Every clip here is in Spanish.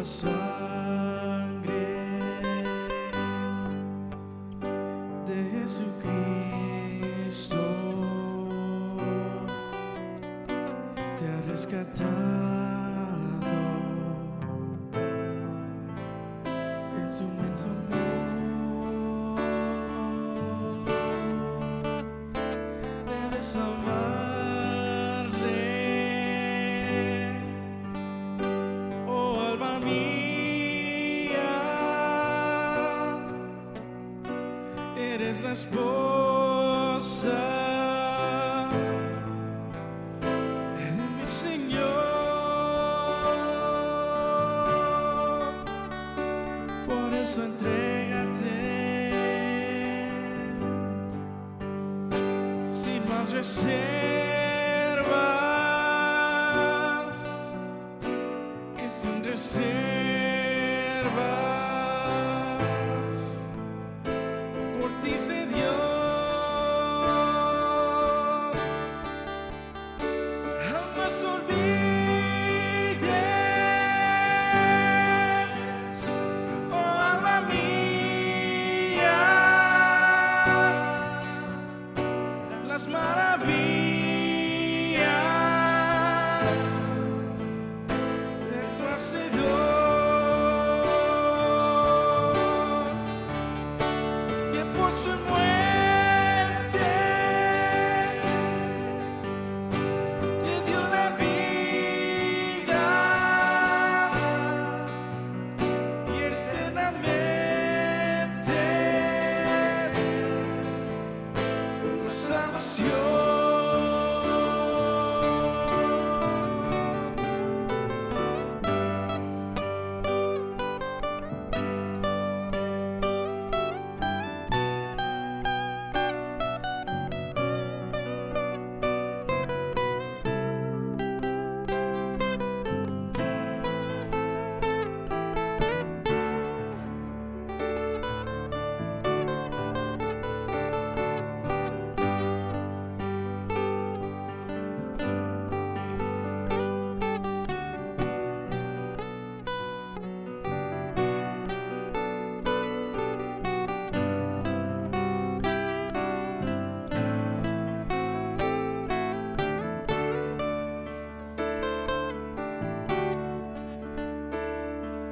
sangre de Jesucristo te ha rescatado en su inmenso amor. Debes amarle, oh alma mía, eres la esposa de mi Señor. Por eso entrégate sin más reservas, que sin reservas por ti se dio. Jamás olvides, oh alma mía, las maravillas de tu Hacedor, que por su muerte te dio la vida y eternamente la salvación.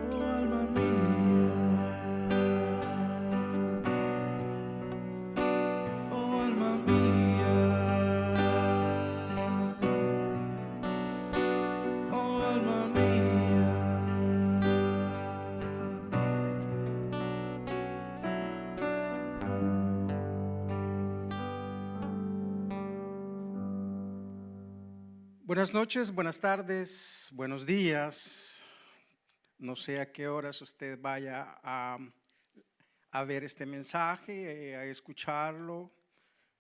Oh alma mía, oh alma mía, oh alma mía. Buenas noches, buenas tardes, buenos días. No sé a qué horas usted vaya a ver este mensaje, a escucharlo,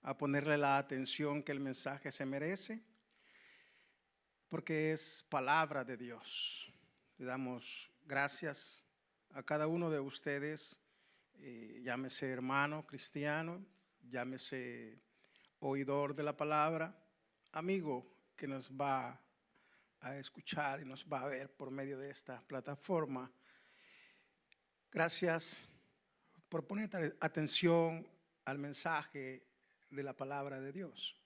a ponerle la atención que el mensaje se merece, porque es palabra de Dios. Le damos gracias a cada uno de ustedes, llámese hermano cristiano, llámese oidor de la palabra, amigo que nos va a escuchar y nos va a ver por medio de esta plataforma. Gracias por poner atención al mensaje de la palabra de Dios.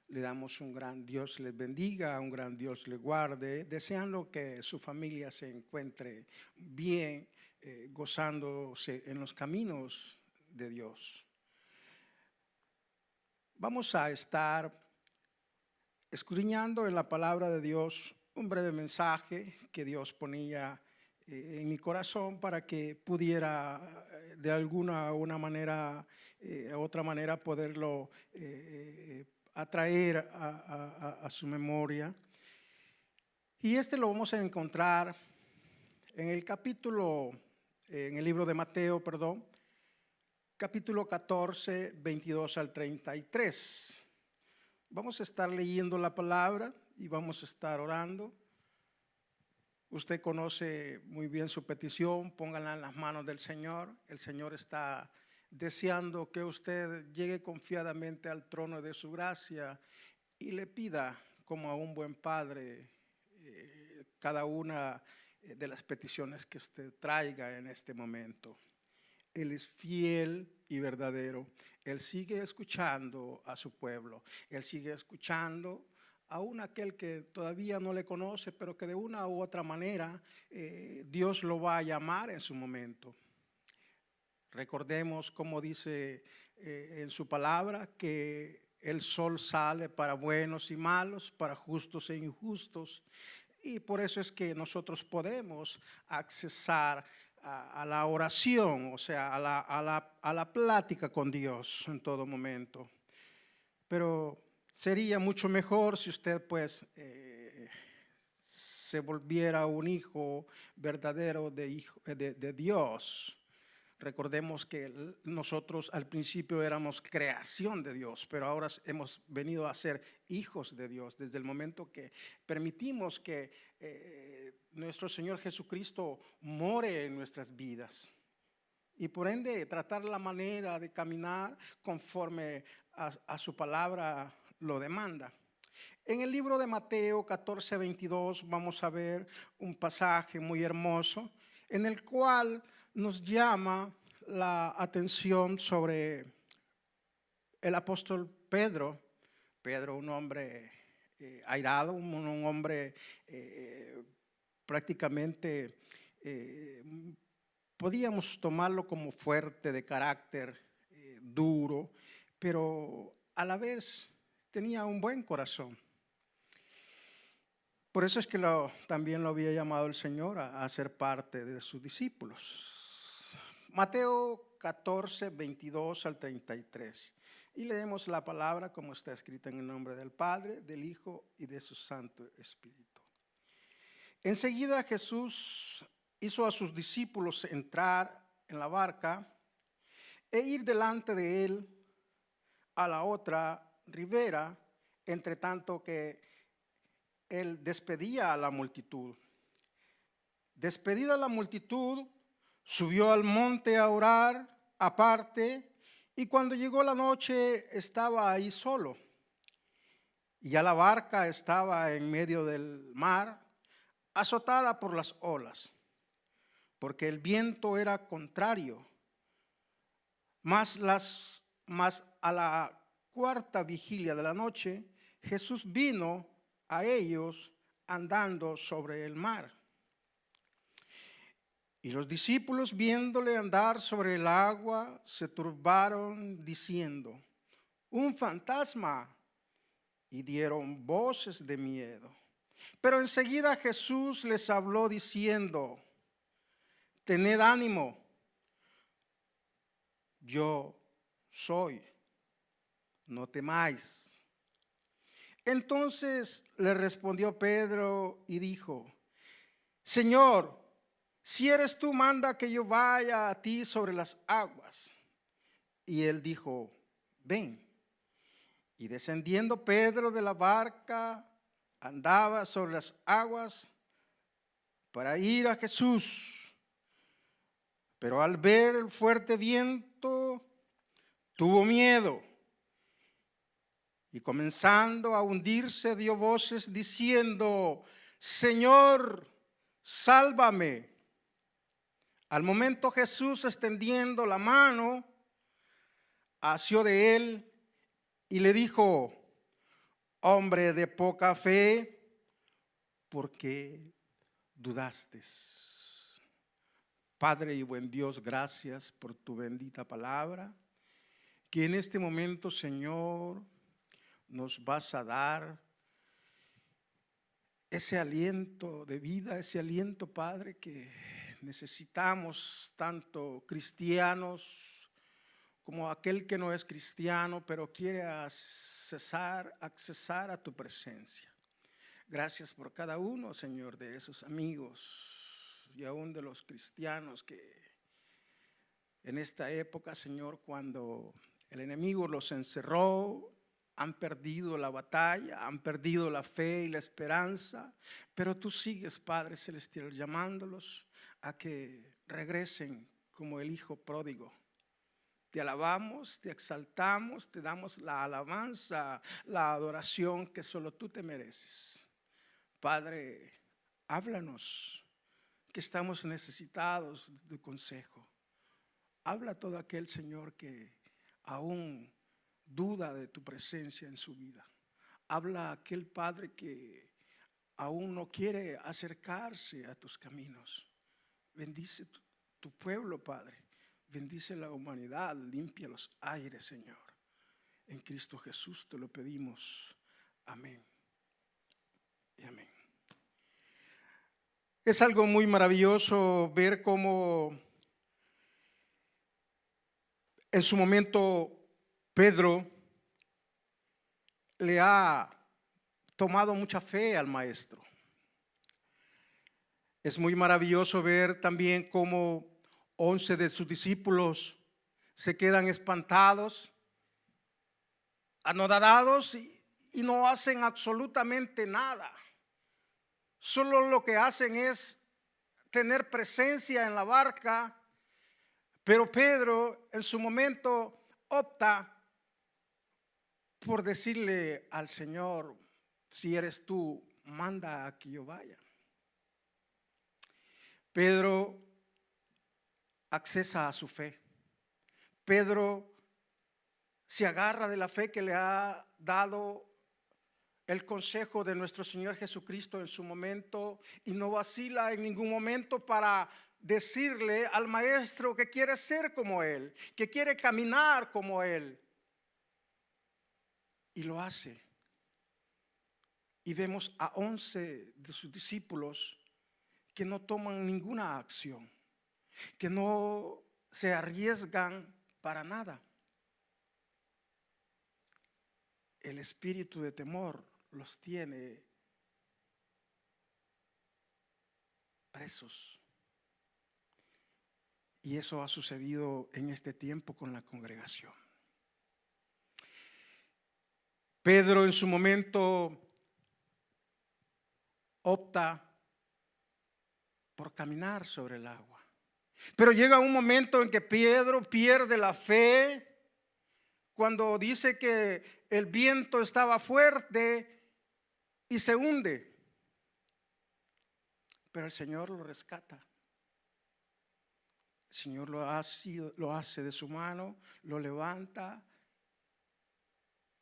Le damos un gran Dios les bendiga, un gran Dios les guarde, deseando que su familia se encuentre bien, gozándose en los caminos de Dios. Vamos a estar escudriñando en la palabra de Dios un breve mensaje que Dios ponía en mi corazón para que pudiera de alguna una manera, otra manera poderlo atraer a su memoria. Y lo vamos a encontrar en el libro de Mateo, capítulo 14, 22 al 33. Vamos a estar leyendo la palabra y vamos a estar orando. Usted conoce muy bien su petición, póngala en las manos del Señor. El Señor está deseando que usted llegue confiadamente al trono de su gracia y le pida como a un buen padre cada una de las peticiones que usted traiga en este momento. Él es fiel y verdadero. Él sigue escuchando a su pueblo. Él sigue escuchando aún aquel que todavía no le conoce, pero que de una u otra manera Dios lo va a llamar en su momento. Recordemos, como dice en su palabra, que el sol sale para buenos y malos, para justos e injustos. Y por eso es que nosotros podemos accesar a la oración, o sea, a la plática con Dios en todo momento. Pero sería mucho mejor si usted pues se volviera un hijo verdadero de Dios. Recordemos que nosotros al principio éramos creación de Dios, pero ahora hemos venido a ser hijos de Dios desde el momento que permitimos que nuestro Señor Jesucristo more en nuestras vidas. Y por ende tratar la manera de caminar conforme a su palabra lo demanda. En el libro de Mateo 14:22 vamos a ver un pasaje muy hermoso en el cual nos llama la atención sobre el apóstol Pedro. Pedro, un hombre airado, un hombre prácticamente podíamos tomarlo como fuerte de carácter, duro, pero a la vez tenía un buen corazón. Por eso es que también lo había llamado el Señor a ser parte de sus discípulos. Mateo 14:22 al 33. Y leemos la palabra como está escrita en el nombre del Padre, del Hijo y de su Santo Espíritu. Enseguida Jesús hizo a sus discípulos entrar en la barca e ir delante de él a la otra ribera, entre tanto que él despedía a la multitud. Despedida la multitud, subió al monte a orar aparte, y cuando llegó la noche estaba ahí solo. Y ya la barca estaba en medio del mar, azotada por las olas, porque el viento era contrario. Mas a la cuarta vigilia de la noche, Jesús vino a ellos andando sobre el mar. Y los discípulos, viéndole andar sobre el agua, se turbaron diciendo: un fantasma, y dieron voces de miedo. Pero enseguida Jesús les habló diciendo: tened ánimo, yo soy, no temáis. Entonces le respondió Pedro y dijo: Señor, si eres tú, manda que yo vaya a ti sobre las aguas. Y él dijo: ven. Y descendiendo Pedro de la barca, andaba sobre las aguas para ir a Jesús. Pero al ver el fuerte viento, tuvo miedo. Y comenzando a hundirse, dio voces diciendo: Señor, sálvame. Al momento Jesús, extendiendo la mano, asió de él y le dijo: hombre de poca fe, ¿por qué dudaste? Padre y buen Dios, gracias por tu bendita palabra, que en este momento, Señor, nos vas a dar ese aliento de vida, ese aliento, Padre, que necesitamos, tanto cristianos como aquel que no es cristiano, pero quiere accesar a tu presencia. Gracias por cada uno, Señor, de esos amigos y aún de los cristianos que en esta época, Señor, cuando el enemigo los encerró, han perdido la batalla, han perdido la fe y la esperanza, pero tú sigues, Padre Celestial, llamándolos a que regresen como el hijo pródigo. Te alabamos, te exaltamos, te damos la alabanza, la adoración que solo tú te mereces. Padre, háblanos, que estamos necesitados de consejo. Habla a todo aquel, Señor, que aún duda de tu presencia en su vida. Habla a aquel Padre que aún no quiere acercarse a tus caminos. Bendice tu pueblo, Padre. Bendice la humanidad, limpia los aires, Señor. En Cristo Jesús te lo pedimos. Amén y amén. Es algo muy maravilloso ver cómo en su momento Pedro le ha tomado mucha fe al maestro. Es muy maravilloso ver también cómo 11 de sus discípulos se quedan espantados, anonadados y no hacen absolutamente nada. Solo lo que hacen es tener presencia en la barca, pero Pedro en su momento opta por decirle al Señor: si eres tú, manda a que yo vaya. Pedro accesa a su fe. Pedro se agarra de la fe que le ha dado el consejo de nuestro Señor Jesucristo en su momento y no vacila en ningún momento para decirle al maestro que quiere ser como él, que quiere caminar como él. Y lo hace. Y vemos a 11 de sus discípulos que no toman ninguna acción, que no se arriesgan para nada. El espíritu de temor los tiene presos. Y eso ha sucedido en este tiempo con la congregación. Pedro en su momento opta por caminar sobre el agua. Pero llega un momento en que Pedro pierde la fe cuando dice que el viento estaba fuerte y se hunde. Pero el Señor lo rescata. El Señor lo hace de su mano, lo levanta.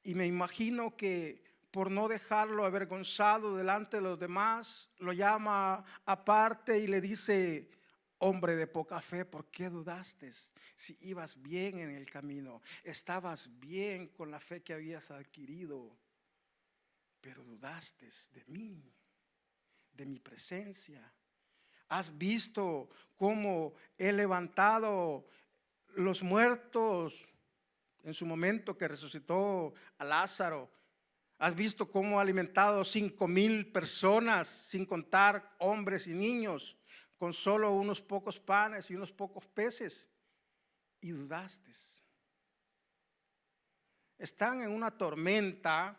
Y me imagino que por no dejarlo avergonzado delante de los demás, lo llama aparte y le dice: hombre de poca fe, ¿por qué dudaste? Si ibas bien en el camino, estabas bien con la fe que habías adquirido, pero dudaste de mí, de mi presencia. ¿Has visto cómo he levantado los muertos en su momento que resucitó a Lázaro? ¿Has visto cómo ha alimentado 5,000 personas, sin contar hombres y niños, con solo unos pocos panes y unos pocos peces? Y dudaste. Están en una tormenta,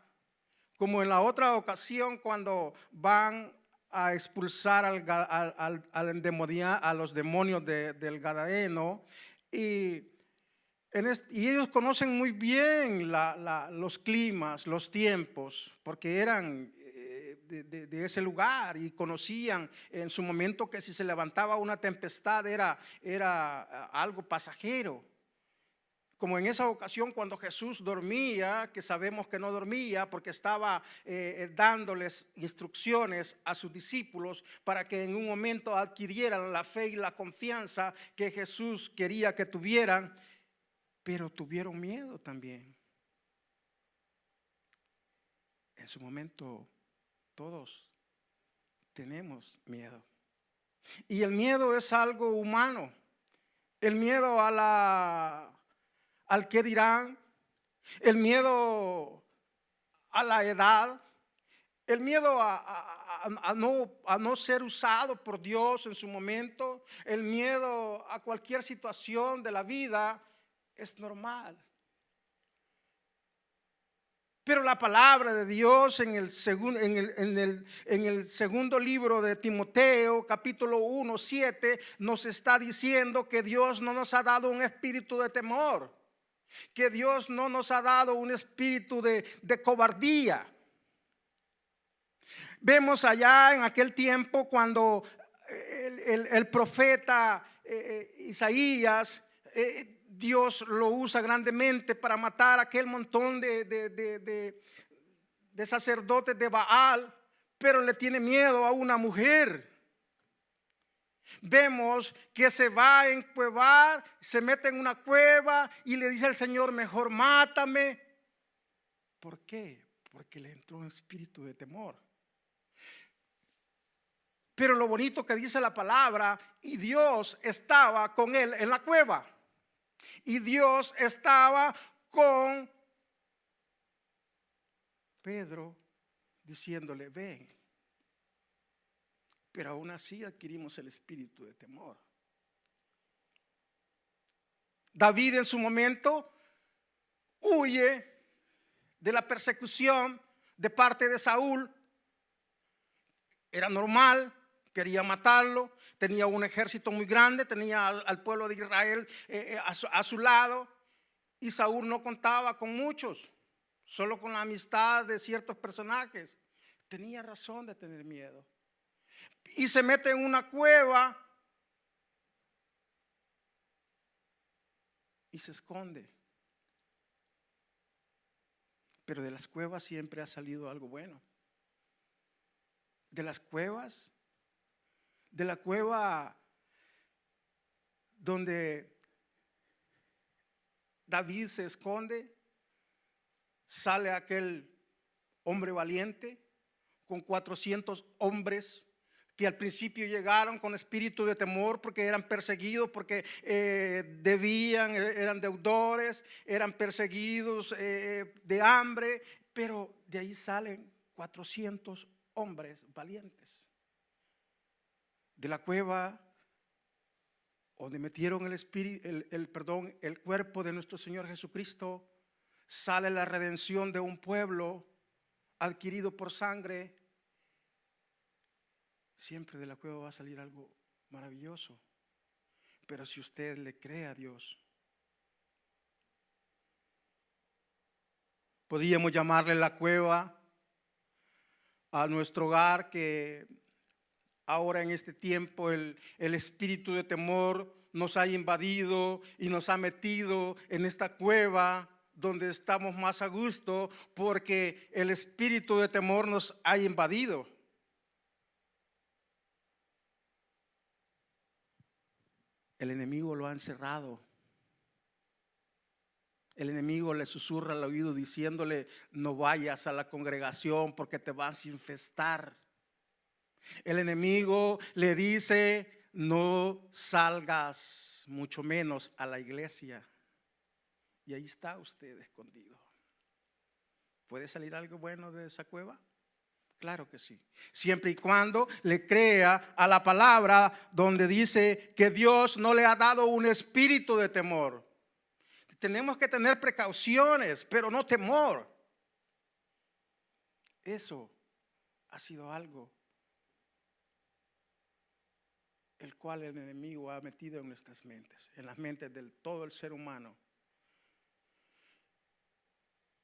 como en la otra ocasión cuando van a expulsar a los demonios del Gadareno, y ellos conocen muy bien los climas, los tiempos, porque eran de ese lugar y conocían en su momento que si se levantaba una tempestad era algo pasajero. Como en esa ocasión cuando Jesús dormía, que sabemos que no dormía porque estaba dándoles instrucciones a sus discípulos para que en un momento adquirieran la fe y la confianza que Jesús quería que tuvieran, pero tuvieron miedo también. En su momento todos tenemos miedo. Y el miedo es algo humano. El miedo al qué dirán, el miedo a la edad, el miedo a no ser usado por Dios en su momento, el miedo a cualquier situación de la vida es normal. Pero la palabra de Dios en el segundo libro de Timoteo, capítulo 1:7, nos está diciendo que Dios no nos ha dado un espíritu de temor, que Dios no nos ha dado un espíritu de cobardía. Vemos allá en aquel tiempo cuando el profeta Isaías, Dios lo usa grandemente para matar a aquel montón de sacerdotes de Baal, pero le tiene miedo a una mujer. Vemos que se va a encuevar, se mete en una cueva y le dice al Señor: mejor mátame. ¿Por qué? Porque le entró un espíritu de temor. Pero lo bonito que dice la palabra, y Dios estaba con él en la cueva. Y Dios estaba con Pedro diciéndole: ven. Pero aún así adquirimos el espíritu de temor. David en su momento huye de la persecución de parte de Saúl. Era normal, quería matarlo, tenía un ejército muy grande, tenía al pueblo de Israel a su lado, y Saúl no contaba con muchos, solo con la amistad de ciertos personajes. Tenía razón de tener miedo. Y se mete en una cueva y se esconde. Pero de las cuevas siempre ha salido algo bueno. De las cuevas, de la cueva donde David se esconde, sale aquel hombre valiente con 400 hombres que al principio llegaron con espíritu de temor porque eran perseguidos, porque debían, eran deudores, eran perseguidos de hambre, pero de ahí salen 400 hombres valientes. De la cueva donde metieron el cuerpo de nuestro Señor Jesucristo, sale la redención de un pueblo adquirido por sangre. Siempre de la cueva va a salir algo maravilloso. Pero si usted le cree a Dios, podríamos llamarle la cueva a nuestro hogar, que ahora en este tiempo el espíritu de temor nos ha invadido y nos ha metido en esta cueva donde estamos más a gusto, porque el espíritu de temor nos ha invadido. El enemigo lo ha encerrado. El enemigo le susurra al oído diciéndole: no vayas a la congregación porque te vas a infestar. El enemigo le dice: no salgas, mucho menos a la iglesia. Y ahí está usted escondido. ¿Puede salir algo bueno de esa cueva? Claro que sí, siempre y cuando le crea a la palabra donde dice que Dios no le ha dado un espíritu de temor. Tenemos que tener precauciones, pero no temor. Eso ha sido algo el cual el enemigo ha metido en nuestras mentes, en las mentes de todo el ser humano.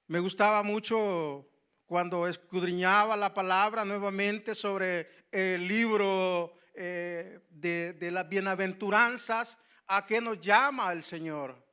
Me gustaba mucho cuando escudriñaba la palabra nuevamente sobre el libro de las bienaventuranzas, a qué nos llama el Señor.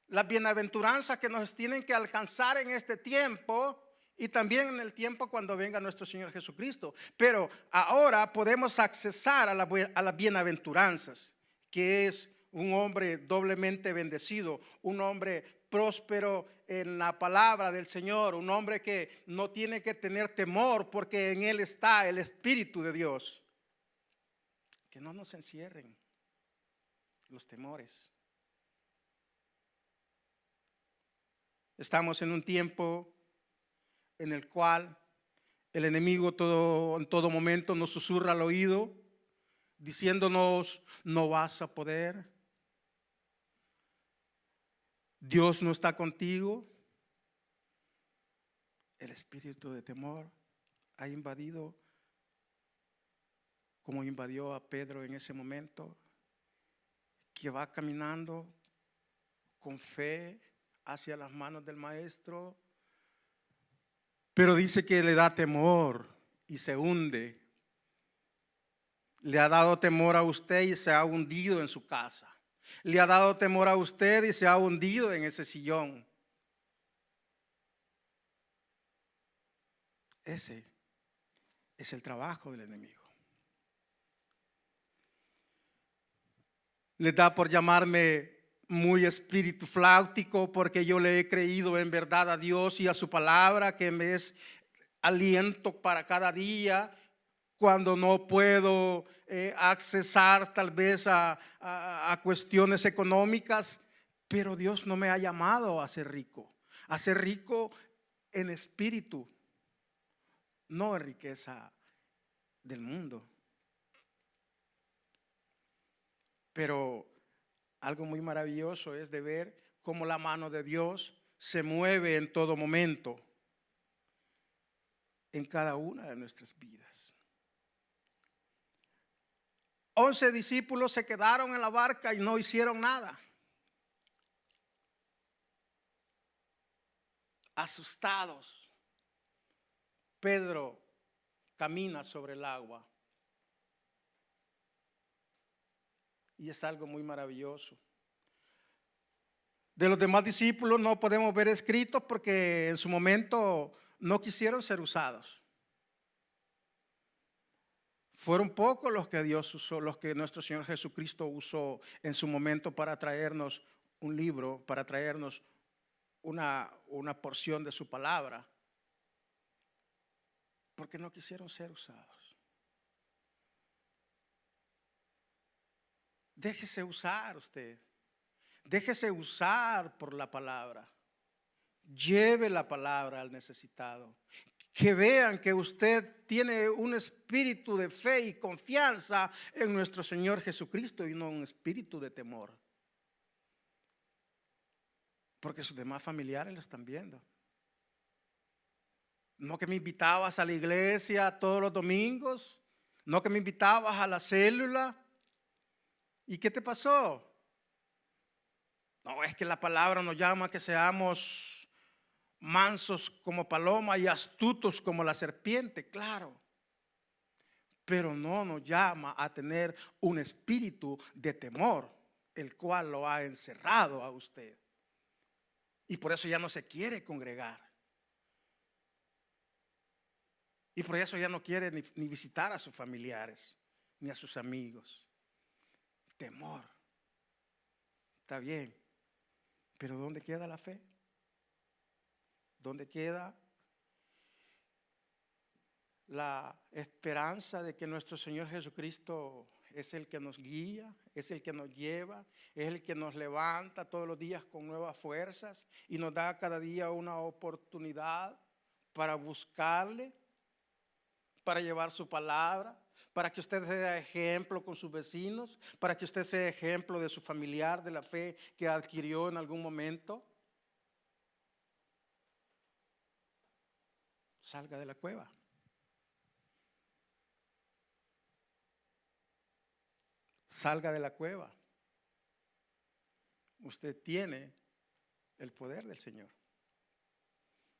Las bienaventuranzas que nos tienen que alcanzar en este tiempo y también en el tiempo cuando venga nuestro Señor Jesucristo. Pero ahora podemos accesar a las bienaventuranzas, que es un hombre doblemente bendecido, un hombre próspero en la palabra del Señor, un hombre que no tiene que tener temor porque en él está el Espíritu de Dios. Que no nos encierren los temores. Estamos en un tiempo en el cual el enemigo en todo momento nos susurra al oído diciéndonos: no vas a poder. Dios no está contigo. El espíritu de temor ha invadido, como invadió a Pedro en ese momento, que va caminando con fe hacia las manos del maestro, pero dice que le da temor y se hunde. Le ha dado temor a usted y se ha hundido en su casa. Le ha dado temor a usted y se ha hundido en ese sillón. Ese es el trabajo del enemigo. Les da por llamarme muy espíritu flautico porque yo le he creído en verdad a Dios y a su palabra, que me es aliento para cada día cuando no puedo accesar tal vez a cuestiones económicas, pero Dios no me ha llamado a ser rico en espíritu, no en riqueza del mundo. Pero algo muy maravilloso es de ver cómo la mano de Dios se mueve en todo momento en cada una de nuestras vidas. 11 discípulos se quedaron en la barca y no hicieron nada. Asustados, Pedro camina sobre el agua. Y es algo muy maravilloso. De los demás discípulos no podemos ver escritos porque en su momento no quisieron ser usados. Fueron pocos los que Dios usó, los que nuestro Señor Jesucristo usó en su momento para traernos un libro, para traernos una porción de su palabra, porque no quisieron ser usados. Déjese usar usted. Déjese usar por la palabra. Lleve la palabra al necesitado. Que vean que usted tiene un espíritu de fe y confianza en nuestro Señor Jesucristo y no un espíritu de temor. Porque sus demás familiares lo están viendo. No que me invitabas a la iglesia todos los domingos. No que me invitabas a la célula. ¿Y qué te pasó? No, es que la palabra nos llama a que seamos mansos como paloma y astutos como la serpiente, claro. Pero no nos llama a tener un espíritu de temor, el cual lo ha encerrado a usted. Y por eso ya no se quiere congregar. Y por eso ya no quiere ni visitar a sus familiares, ni a sus amigos. Temor. Está bien. Pero ¿dónde queda la fe? ¿Dónde queda la esperanza de que nuestro Señor Jesucristo es el que nos guía, es el que nos lleva, es el que nos levanta todos los días con nuevas fuerzas y nos da cada día una oportunidad para buscarle, para llevar su palabra, para que usted sea ejemplo con sus vecinos, para que usted sea ejemplo de su familiar, de la fe que adquirió en algún momento? Salga de la cueva. Salga de la cueva. Usted tiene el poder del Señor.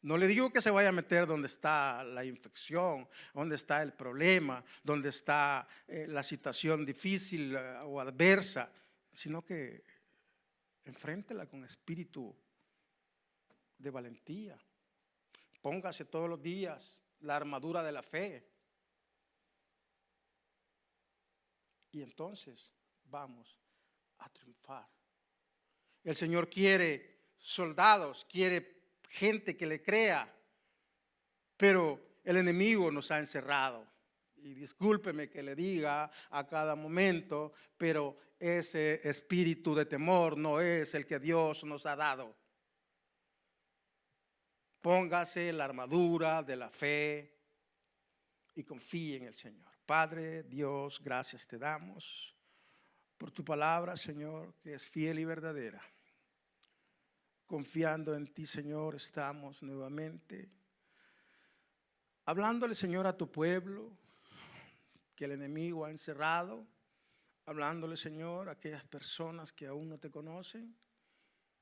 No le digo que se vaya a meter donde está la infección, donde está el problema, donde está la situación difícil o adversa, sino que enfréntela con espíritu de valentía. Póngase todos los días la armadura de la fe. Y entonces vamos a triunfar. El Señor quiere soldados, quiere gente que le crea, pero el enemigo nos ha encerrado. Y discúlpeme que le diga a cada momento, pero ese espíritu de temor no es el que Dios nos ha dado. Póngase la armadura de la fe y confíe en el Señor. Padre, Dios, gracias te damos por tu palabra, Señor, que es fiel y verdadera. Confiando en ti, Señor, estamos nuevamente hablándole, Señor, a tu pueblo que el enemigo ha encerrado, hablándole, Señor, a aquellas personas que aún no te conocen,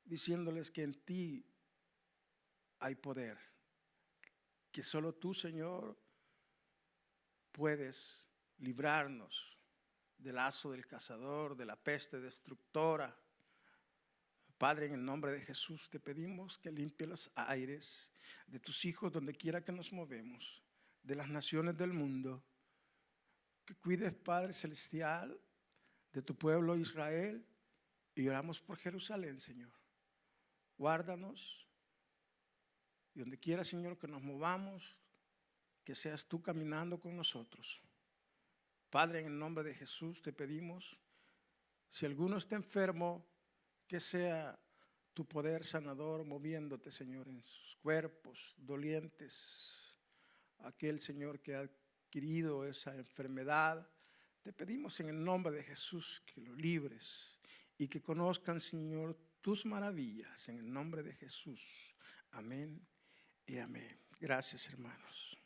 diciéndoles que en ti hay poder, que solo tú, Señor, puedes librarnos del lazo del cazador, de la peste destructora. Padre, en el nombre de Jesús te pedimos que limpie los aires de tus hijos donde quiera que nos movemos, de las naciones del mundo, que cuides, Padre celestial, de tu pueblo Israel, y oramos por Jerusalén, Señor. Guárdanos, y donde quiera, Señor, que nos movamos, que seas tú caminando con nosotros. Padre, en el nombre de Jesús te pedimos, si alguno está enfermo, que sea tu poder sanador moviéndote, Señor, en sus cuerpos dolientes. Aquel, Señor, que ha adquirido esa enfermedad, te pedimos en el nombre de Jesús que lo libres y que conozcan, Señor, tus maravillas. En el nombre de Jesús. Amén y amén. Gracias, hermanos.